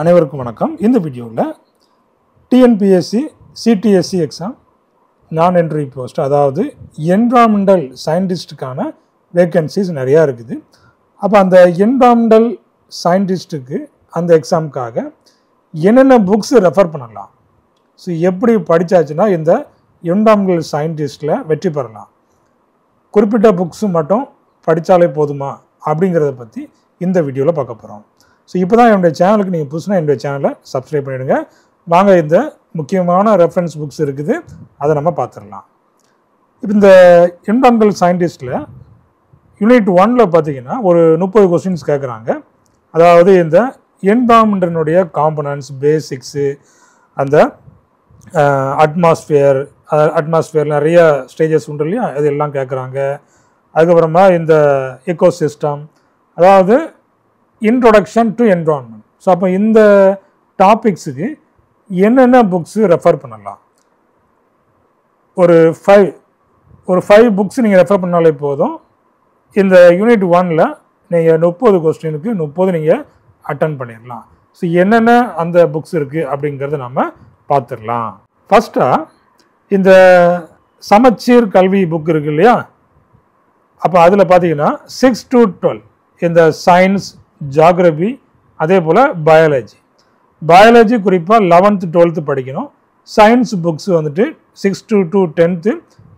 அனைவருக்கும் வணக்கம். இந்த வீடியோவில் டிஎன்பிஎஸ்சி சிடிஎஸ்சி எக்ஸாம் நான் என்ட்ரி போஸ்ட், அதாவது என்விரான்மெண்டல் சயின்டிஸ்ட்டுக்கான வேக்கன்சிஸ் நிறையா இருக்குது. அப்போ அந்த என்விரான்மெண்டல் சயின்டிஸ்ட்டுக்கு அந்த எக்ஸாமுக்காக என்னென்ன புக்ஸ் ரெஃபர் பண்ணலாம், ஸோ எப்படி படித்தாச்சுன்னா இந்த என்விரான்மெண்டல் சயின்டிஸ்டில் வெற்றி பெறலாம், குறிப்பிட்ட புக்ஸு மட்டும் படித்தாலே போதுமா அப்படிங்கிறத பற்றி இந்த வீடியோவில் பார்க்க போகிறோம். ஸோ இப்போ தான் என்னுடைய சேனலுக்கு நீங்கள் புதுசுனா என்னுடைய சேனலை சப்ஸ்கிரைப் பண்ணிவிடுங்க. வாங்க, இந்த முக்கியமான ரெஃபரன்ஸ் புக்ஸ் இருக்குது, அதை நம்ம பார்த்துடலாம். இப்போ இந்த என்விரான்மெண்டல் சயின்டிஸ்டில் யூனிட் 1ல் பார்த்தீங்கன்னா ஒரு 30 கொஸ்டின்ஸ் கேட்குறாங்க. அதாவது இந்த என்விரான்மெண்டனுடைய காம்பனன்ட்ஸ், பேசிக்ஸு, அந்த அட்மாஸ்பியர் நிறைய ஸ்டேஜஸ் உண்டு இல்லையா, அது எல்லாம் கேட்குறாங்க. அதுக்கப்புறமா இந்த எக்கோசிஸ்டம், அதாவது இன்ட்ரோடக்ஷன் டு என்விரான்மெண்ட். ஸோ அப்போ இந்த டாபிக்ஸுக்கு என்னென்ன புக்ஸு ரெஃபர் பண்ணலாம், ஒரு ஃபைவ் புக்ஸ் நீங்கள் ரெஃபர் பண்ணாலே போதும். இந்த யூனிட் 1ல் நீங்கள் 30 கொஸ்டினுக்கு 30 நீங்கள் அட்டன் பண்ணிடலாம். ஸோ என்னென்ன அந்த புக்ஸ் இருக்குது அப்படிங்கிறத நம்ம பார்த்துடலாம். ஃபஸ்ட்டாக இந்த சமச்சீர் கல்வி புக் இருக்குது இல்லையா, அப்போ அதில் பார்த்தீங்கன்னா 6 to 12 இந்த சயின்ஸ், ஜியாகிரபி, அதே போல் பயாலஜி குறிப்பாக 11th 12th படிக்கணும். சயின்ஸ் புக்ஸ் வந்துட்டு 6 to 10th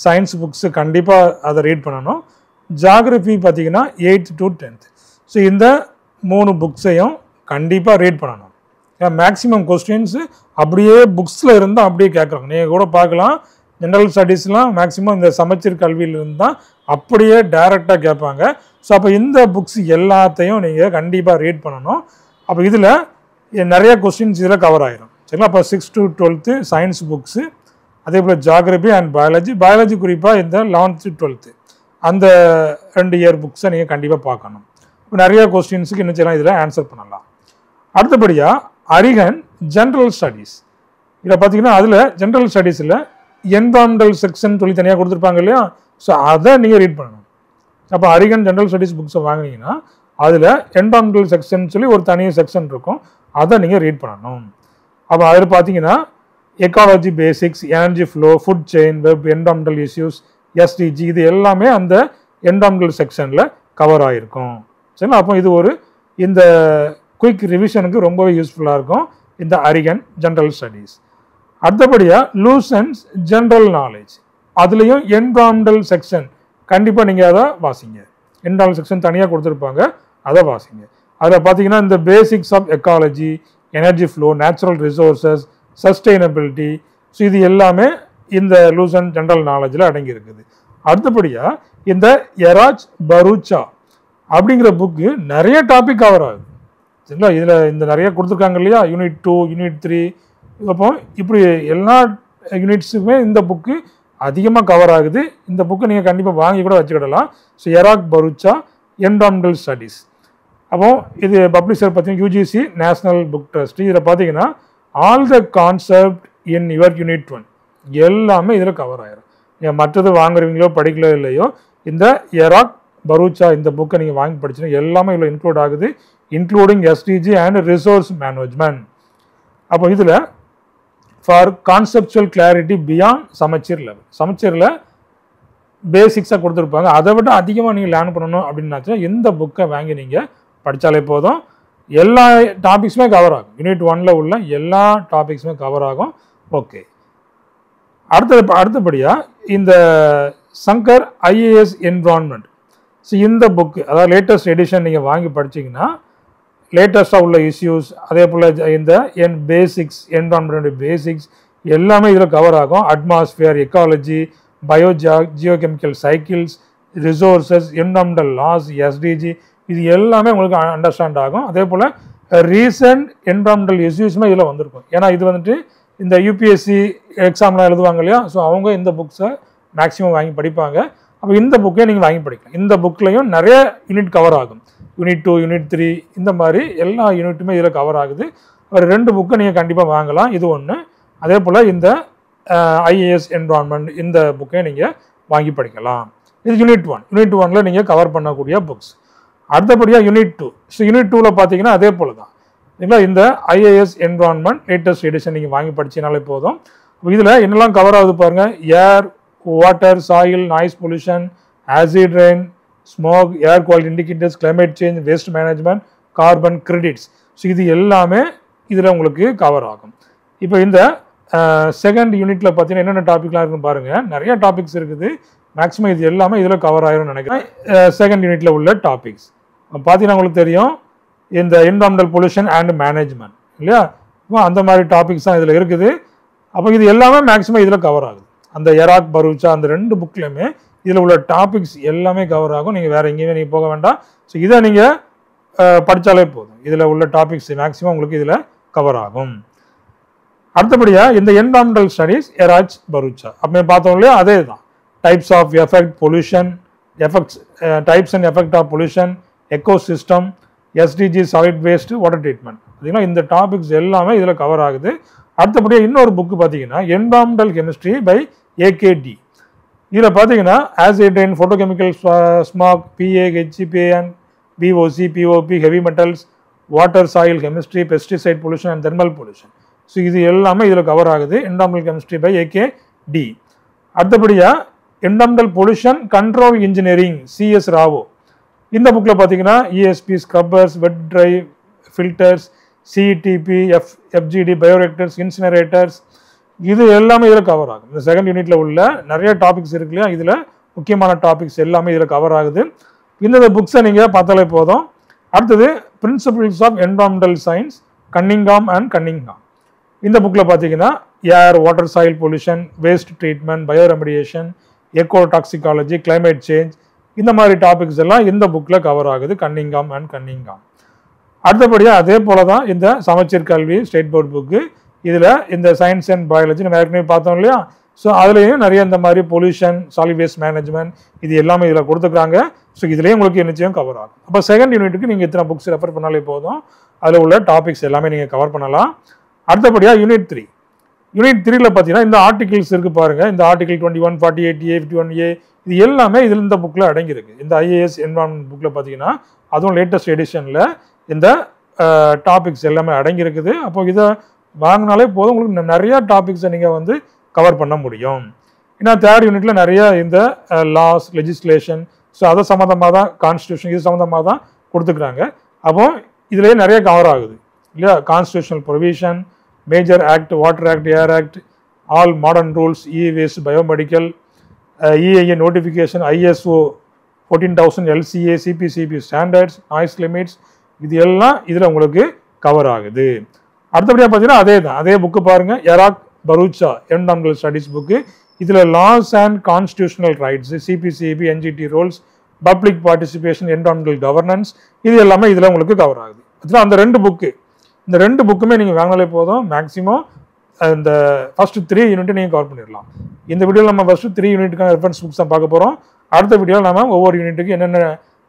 சயின்ஸ் புக்ஸு கண்டிப்பாக அதை ரீட் பண்ணணும். ஜியாகிரபி பார்த்தீங்கன்னா 8th to 10th. ஸோ இந்த 3 புக்ஸையும் கண்டிப்பாக ரீட் பண்ணணும். ஏன்னா மேக்ஸிமம் கொஸ்டின்ஸு அப்படியே புக்ஸில் இருந்தால் அப்படியே கேட்குறாங்க. நீங்கள் கூட பார்க்கலாம், ஜென்ரல் ஸ்டடீஸ்லாம் மேக்ஸிமம் இந்த சமச்சீர் கல்வியிலிருந்து தான் அப்படியே டைரெக்டாக கேட்பாங்க. ஸோ அப்போ இந்த புக்ஸ் எல்லாத்தையும் நீங்கள் கண்டிப்பாக ரீட் பண்ணணும். அப்போ இதில் நிறைய கொஸ்டின்ஸ் இதில் கவர் ஆகிடும், சரிங்களா. அப்போ 6 to 12th சயின்ஸ் புக்ஸு, அதே போல் ஜியாகிரபி அண்ட் பயாலஜி குறிப்பாக இந்த 11th to 12th அந்த 2 இயர் புக்ஸை நீங்கள் கண்டிப்பாக பார்க்கணும். இப்போ நிறைய கொஸ்டின்ஸுக்கு என்ன செய்யலாம், இதில் ஆன்சர் பண்ணலாம். அடுத்தபடியாக அரிகன் ஜென்ரல் ஸ்டடீஸ், இதில் பார்த்தீங்கன்னா அதில் ஜென்ரல் ஸ்டடீஸில் என்விரான்மெண்டல் செக்ஷன் சொல்லி தனியாக கொடுத்துருப்பாங்க இல்லையா, ஸோ அதை நீங்கள் ரீட் பண்ணணும். அப்போ அரிகன் ஜென்ரல் ஸ்டடீஸ் புக்ஸை வாங்கினீங்கன்னா அதில் என்விரான்மெண்டல் செக்ஷன் சொல்லி ஒரு தனி செக்ஷன் இருக்கும், அதை நீங்கள் ரீட் பண்ணணும். அப்போ அதில் பார்த்தீங்கன்னா ecology basics, energy flow, food chain, web, environmental issues, SDG, இது எல்லாமே அந்த என்விரான்மெண்டல் செக்ஷனில் கவர் ஆகிருக்கும், சரிங்களா. அப்போ இது ஒரு இந்த குயிக் ரிவிஷனுக்கு ரொம்பவே யூஸ்ஃபுல்லாக இருக்கும் இந்த அரிகன் ஜென்ரல் ஸ்டடீஸ். அடுத்தபடியாக லூசன்ஸ் ஜென்ரல் நாலேஜ், அதுலேயும் என்விரான்மெண்டல் செக்ஷன் கண்டிப்பாக நீங்கள் அதை வாசிங்க. என்விரான்மெண்டல் செக்ஷன் தனியாக கொடுத்துருப்பாங்க, அதை வாசிங்க. அதில் பார்த்தீங்கன்னா இந்த basics of ecology, energy flow, natural resources, sustainability, so இது எல்லாமே இந்த லூசன் ஜென்ரல் நாலேஜில் அடங்கி இருக்குது. அடுத்தபடியாக இந்த எராஜ் பரூச்சா அப்படிங்கிற புக்கு நிறைய டாபிக் கவர் ஆகுது, சரிங்களா. இதில் இந்த நிறைய கொடுத்துருக்காங்க இல்லையா, யூனிட் 2, யூனிட் 3, இப்போ இப்படி எல்லா யூனிட்ஸுக்குமே இந்த புக்கு அதிகமாக கவர் ஆகுது. இந்த புக்கை நீங்கள் கண்டிப்பாக வாங்கி கூட வச்சுக்கிடலாம். So Erach Bharucha environmental studies. அப்போ இது பப்ளிஷர் பார்த்தீங்கன்னா யூஜிசி நேஷனல் புக் ட்ரஸ்ட். இதில் பார்த்தீங்கன்னா all the concept in your unit 1 எல்லாமே இதில் கவர் ஆகிடும். நீங்கள் மற்றது வாங்குறீங்களோ படிக்கலோ இல்லையோ, இந்த எராக் பரூச்சா இந்த புக்கை நீங்கள் வாங்கி படிச்சுன்னா எல்லாமே இதில் இன்க்ளூட் ஆகுது, including SDG and resource management. அப்போ இதில் ஃபார் கான்செப்சுவல் கிளாரிட்டி பியாண்ட் சமச்சீர் லெவல், சமச்சீரில் பேசிக்ஸாக கொடுத்துருப்பாங்க, அதை விட அதிகமாக நீங்கள் லேர்ன் பண்ணணும் அப்படின்னாச்சுன்னா இந்த புக்கை வாங்கி நீங்கள் படித்தாலே போதும். எல்லா டாபிக்ஸுமே கவர் ஆகும், யூனிட் 1ல் உள்ள எல்லா டாபிக்ஸுமே கவர் ஆகும். ஓகே, அடுத்தபடியாக இந்த சங்கர் ஐஏஎஸ் என்விரான்மெண்ட், ஸோ இந்த புக்கு அதாவது லேட்டஸ்ட் எடிஷன் நீங்கள் வாங்கி படிச்சிங்கன்னா லேட்டஸ்ட்டாக உள்ள இஷ்யூஸ், அதே போல் இந்த பேசிக்ஸ், என்விரான்மெண்ட் பேசிக்ஸ் எல்லாமே இதில் கவர் ஆகும். Atmosphere, ecology, geochemical cycles, resources, environmental laws, SDG, இது எல்லாமே உங்களுக்கு அண்டர்ஸ்டாண்ட் ஆகும். அதே போல் ரீசன்ட் என்விரான்மெண்டல் இஷ்யூஸுமே இதில் வந்திருக்கும். ஏன்னா இது வந்துட்டு இந்த யூபிஎஸ்சி எக்ஸாம்லாம் எழுதுவாங்க இல்லையா, ஸோ அவங்க இந்த புக்ஸை மேக்ஸிமம் வாங்கி படிப்பாங்க. அப்போ இந்த புக்கே நீங்கள் வாங்கி படிக்கலாம். இந்த புக்லேயும் நிறைய யூனிட் கவர் ஆகும், யூனிட் 2, யூனிட் 3 இந்த மாதிரி எல்லா யூனிட்டுமே இதில் கவர் ஆகுது. ஒரு 2 புக்கை நீங்கள் கண்டிப்பாக வாங்கலாம், இது ஒன்று. அதே போல் இந்த ஐஏஎஸ் என்விரான்மெண்ட் இந்த புக்கை நீங்கள் வாங்கி படிக்கலாம். இது யூனிட் 1. யூனிட் 1ல் நீங்கள் கவர் பண்ணக்கூடிய புக்ஸ். அடுத்தபடியாக யூனிட் 2. ஸோ யூனிட் 2ல் பார்த்தீங்கன்னா அதே போல் தான் இல்லைங்களா? இந்த ஐஏஎஸ் என்விரான்மெண்ட் லேட்டஸ்ட் எடிஷன் நீங்கள் வாங்கி படிச்சீங்கனாலே போதும். இதில் என்னெல்லாம் கவர் ஆகுது பாருங்கள். Air, water, soil, noise pollution, acid rain, smoke, air quality indicators, climate change, waste management, carbon credits. So இது எல்லாமே இதில் உங்களுக்கு கவர் ஆகும். இப்போ இந்த செகண்ட் யூனிட்டில் பார்த்தீங்கன்னா என்னென்ன டாபிக்லாம் இருக்குன்னு பாருங்கள். நிறைய டாபிக்ஸ் இருக்குது. மேக்ஸிமம் இது எல்லாமே இதில் கவர் ஆயிரும்னு நினைக்கிறேன். செகண்ட் யூனிட்டில் உள்ள டாபிக்ஸ் பார்த்தீங்கன்னா உங்களுக்கு தெரியும். இந்த என்விரான்மெண்டல் பொல்யூஷன் அண்ட் மேனேஜ்மெண்ட் இல்லையா? அந்த மாதிரி டாபிக்ஸ் தான் இதில் இருக்குது. அப்போ இது எல்லாமே மேக்ஸிமம் இதில் கவர் ஆகுது. அந்த எராக் பரூச்சா அந்த 2 புக்லையுமே இதில் உள்ள டாபிக்ஸ் எல்லாமே கவர் ஆகும். நீங்கள் வேறு எங்கேயுமே நீங்கள் போக வேண்டாம். ஸோ இதை நீங்கள் படித்தாலே போதும். இதில் உள்ள டாபிக்ஸ் மேக்ஸிமம் உங்களுக்கு இதில் கவர் ஆகும். அடுத்தபடியாக இந்த என்விரான்மெண்டல் ஸ்டடீஸ் எராக் பரூச்சா அப்படி பார்த்தோம் இல்லையா? அதே தான். Types of effect pollution, effects, types and effect of pollution, ecosystem, SDG, solid waste, water treatment. பார்த்தீங்கன்னா இந்த டாபிக்ஸ் எல்லாமே இதில் கவர் ஆகுது. அடுத்தபடியாக இன்னொரு புக்கு பார்த்தீங்கன்னா என்விரான்மெண்டல் கெமிஸ்ட்ரி பை ஏகேடி. இதில் பார்த்தீங்கன்னா acid rain, photochemical smog, PA, HPAN, POC, POP, heavy metals, water soil chemistry, pesticide pollution and thermal pollution. So இது எல்லாமே இதில் கவர் ஆகுது. Environmental chemistry by AKD. அடுத்தபடியாக environmental pollution control engineering, CS Rao. இந்த புக்கில் பார்த்தீங்கன்னா ESP, scrubbers, wet drive, filters, CDP, FGD, bioreactors, incinerators, இது எல்லாமே இதில் கவர் ஆகும். இந்த செகண்ட் யூனிட்டில் உள்ள நிறைய டாபிக்ஸ் இருக்கு இல்லையா? இதில் முக்கியமான டாபிக்ஸ் எல்லாமே இதில் கவர் ஆகுது. இந்த புக்ஸை நீங்கள் பார்த்தாலே போதும். அடுத்தது principles of environmental science, Cunningham and Cunningham. இந்த புக்கில் பார்த்தீங்கன்னா air, water, soil pollution, waste treatment, bioremediation, eco toxicology, climate change, இந்த மாதிரி டாபிக்ஸ் எல்லாம் இந்த புக்கில் கவர் ஆகுது. Cunningham and Cunningham. அடுத்தபடியாக அதே போல தான் இந்த சமச்சீர் கல்வி ஸ்டேட் போர்ட் புக்கு. இதில் இந்த சயின்ஸ் அண்ட் பயாலஜி நம்ம ஏற்கனவே பார்த்தோம் இல்லையா? ஸோ அதுலேயும் நிறைய இந்த மாதிரி பொல்யூஷன், சாலிட் வேஸ்ட் மேனேஜ்மெண்ட் இது எல்லாமே இதில் கொடுத்துருக்காங்க. ஸோ இதுலேயும் உங்களுக்கு நிச்சயம் கவர் ஆகும். அப்போ செகண்ட் யூனிட்டுக்கு நீங்கள் இத்தனை புக்ஸ் ரெஃபர் பண்ணாலே போதும். அதில் உள்ள டாபிக்ஸ் எல்லாமே நீங்கள் கவர் பண்ணலாம். அடுத்தபடியாக யூனிட் 3. யூனிட் 3ல் பார்த்தீங்கன்னா இந்த ஆர்டிகிள்ஸ் இருக்குது பாருங்கள். இந்த ஆர்டிகிள் 21, 48A, 51A இது எல்லாமே இதில் இந்த புக்கில் அடங்கியிருக்கு. இந்த ஐஏஎஸ் என்விரான்மெண்ட் புக்கில் பார்த்தீங்கன்னா அதுவும் லேட்டஸ்ட் எடிஷனில் இந்த டாபிக்ஸ் எல்லாமே அடங்கியிருக்குது. அப்போ இதை வாங்கினாலே போதும், உங்களுக்கு நிறைய டாபிக்ஸை நீங்கள் வந்து கவர் பண்ண முடியும். ஏன்னா தேர்ட் யூனிட்டில் நிறைய இந்த லாஸ், லெஜிஸ்லேஷன், ஸோ அதை சம்மந்தமாக தான், கான்ஸ்டியூஷன் இது சம்மந்தமாக தான் கொடுத்துக்கிறாங்க. அப்போ இதுலேயே நிறைய கவர் ஆகுது இல்லையா? Constitutional provision, major act, water act, air act, all modern rules, e-waste, biomedical, EIA notification, ISO 14000, LCA, CPCB standards, noise limits, இது எல்லாம் இதில் உங்களுக்கு கவர் ஆகுது. அடுத்தபடியாக பார்த்தீங்கன்னா அதே தான், அதே புக்கு பாருங்கள். Erach Bharucha environmental studies book. இதில் laws and constitutional rights, CPCB, NGT rules, public participation, environmental governance, இது எல்லாமே இதில் உங்களுக்கு கவர் ஆகுது. அதுதான் அந்த 2 புக்கு. இந்த 2 புக்குமே நீங்கள் வாங்கினாலே போதும். மேக்ஸிமம் இந்த ஃபர்ஸ்ட் 3 யூனிட்டை நீங்கள் கவர் பண்ணிடலாம். இந்த வீடியோவில் நம்ம ஃபர்ஸ்ட் 3 யூனிட்டுக்கான ரெஃபரன்ஸ் புக்ஸ் தான் பார்க்க போகிறோம். அடுத்த வீடியோவில் நம்ம ஒவ்வொரு யூனிட்டுக்கு என்னென்ன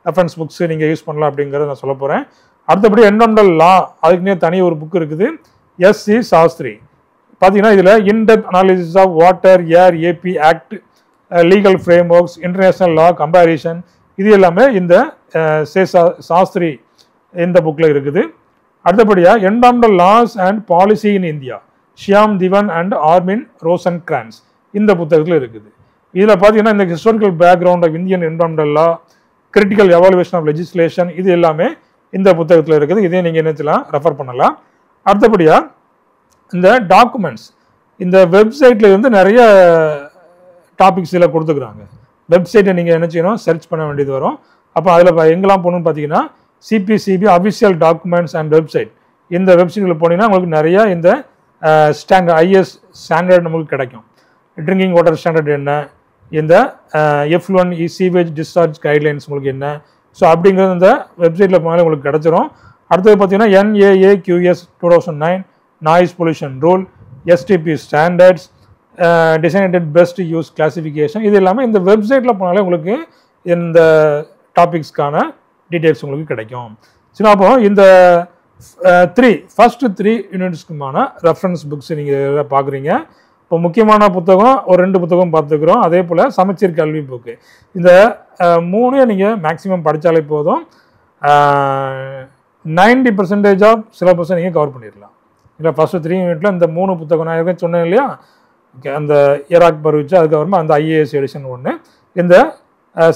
ரெஃபரன்ஸ் புக்ஸ் நீங்கள் யூஸ் பண்ணலாம் அப்படிங்கிறத நான் சொல்ல போகிறேன். அடுத்தபடி என்விரான்மெண்டல் லா, அதுக்குன்னே தனி ஒரு புக் இருக்குது, SC சாஸ்திரி. பார்த்தீங்கன்னா இதில் in depth analysis of water, air, AP act, legal frameworks, international law, comparison, இது எல்லாமே இந்த சாஸ்திரி இந்த புக்கில் இருக்குது. அடுத்தபடியாக environmental laws and policy in India, Shyam Divan and Armin Rosencranz, இந்த புத்தகத்தில் இருக்குது. இதில் பார்த்தீங்கன்னா இந்த historical background of Indian environmental law, critical evaluation of legislation, இது எல்லாமே இந்த புத்தகத்தில் இருக்குது. இதையும் நீங்கள் என்னச்சலாம் ரெஃபர் பண்ணலாம். அடுத்தபடியாக இந்த டாக்குமெண்ட்ஸ், இந்த வெப்சைட்டில் இருந்து நிறைய டாபிக்ஸ் இதில் கொடுத்துக்கிறாங்க. வெப்சைட்டை நீங்கள் என்ன செய்யணும், சர்ச் பண்ண வேண்டியது வரும். அப்போ அதில் எங்கெல்லாம் போகணும்னு பார்த்தீங்கன்னா CPCB official documents and website, இந்த வெப்சைட்டில் போனீங்கன்னா உங்களுக்கு நிறையா இந்த ஸ்டாண்டர்ட் IS ஸ்டாண்டர்ட் நமக்கு கிடைக்கும். ட்ரிங்கிங் வாட்டர் ஸ்டாண்டர்ட் என்ன, இந்த F1 சீவேஜ் டிஸ்சார்ஜ் கைட்லைன்ஸ் உங்களுக்கு என்ன, ஸோ அப்படிங்கிறது இந்த வெப்சைட்டில் போனாலும் உங்களுக்கு கிடச்சிரும். அடுத்தது பார்த்தீங்கன்னா NAAQS 2009 noise pollution rule, STP standards, designated best use classification, இது எல்லாமே இந்த வெப்சைட்டில் போனாலே உங்களுக்கு இந்த டாபிக்ஸ்க்கான டீட்டெயில்ஸ் உங்களுக்கு கிடைக்கும். சரி, அப்போ இந்த ஃபர்ஸ்ட் 3 யூனிட்ஸ்க்குமான ரெஃபரன்ஸ் புக்ஸ் நீங்கள் பார்க்குறீங்க. இப்போ முக்கியமான புத்தகம் ஒரு 2 புத்தகம் பார்த்துக்கிறோம். அதே போல் சமச்சீர் கல்வி புக்கு, இந்த 3 நீங்கள் மேக்ஸிமம் படித்தாலே போதும். 90% ஆஃப் சிலபஸை நீங்கள் கவர் பண்ணிடலாம். இல்லை ஃபஸ்ட்டு 3 யூனிட்டில் இந்த 3 புத்தகம் நான் ஏற்கனவே சொன்னேன் இல்லையா, அந்த ஈராக் பருவிச்சு, அதுக்கப்புறமா அந்த IAS எடிஷன் ஒன்று, இந்த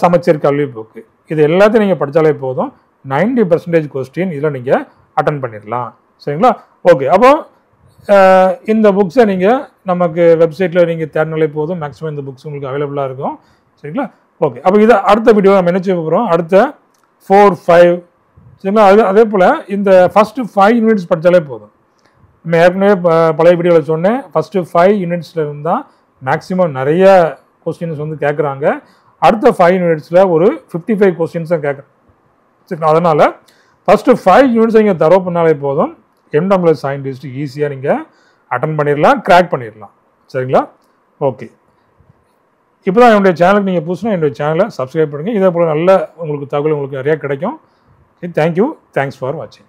சமச்சீர் கல்வி புக்கு, இது எல்லாத்தையும் நீங்கள் படித்தாலே போதும். 90% கொஸ்டின் இதில் நீங்கள் அட்டன் பண்ணிடலாம். சரிங்களா? ஓகே. அப்போ இந்த புக்ஸை நீங்கள் நமக்கு வெப்சைட்டில் நீங்கள் தேடினாலே போதும். மேக்ஸிமம் இந்த புக்ஸ் உங்களுக்கு அவைலபிளாக இருக்கும். சரிங்களா? ஓகே. அப்போ இதை அடுத்த வீடியோ நம்ம என்ன செய்ய போகிறோம், அடுத்த 4, 5, சரிங்களா? அதே போல் இந்த ஃபஸ்ட்டு 5 யூனிட்ஸ் படித்தாலே போதும். நம்ம ஏற்கனவே பழைய வீடியோவில் சொன்னேன், ஃபஸ்ட்டு 5 யூனிட்ஸில் இருந்தால் மேக்ஸிமம் நிறைய கொஸ்டின்ஸ் வந்து கேட்குறாங்க. அடுத்த 5 யூனிட்ஸில் ஒரு 55 கொஸ்டின்ஸ் தான் கேட்குறேன். சரிங்களா? அதனால் ஃபஸ்ட்டு 5 யூனிட்ஸ் நீங்கள் தரோ பண்ணாலே போதும். MWS சயின்டிஸ்ட் ஈஸியாக நீங்கள் அட்டன் பண்ணிடலாம், கிராக் பண்ணிடலாம். சரிங்களா? ஓகே. இப்போ தான் என்னுடைய சேனலுக்கு நீங்கள் புதுசுனா என்னுடைய சேனலை சப்ஸ்கிரைப் பண்ணுங்கள். இதே போல் நல்ல உங்களுக்கு தகவல் உங்களுக்கு நிறையா கிடைக்கும். தேங்க்யூ. தேங்க்ஸ் ஃபார் வாட்சிங்.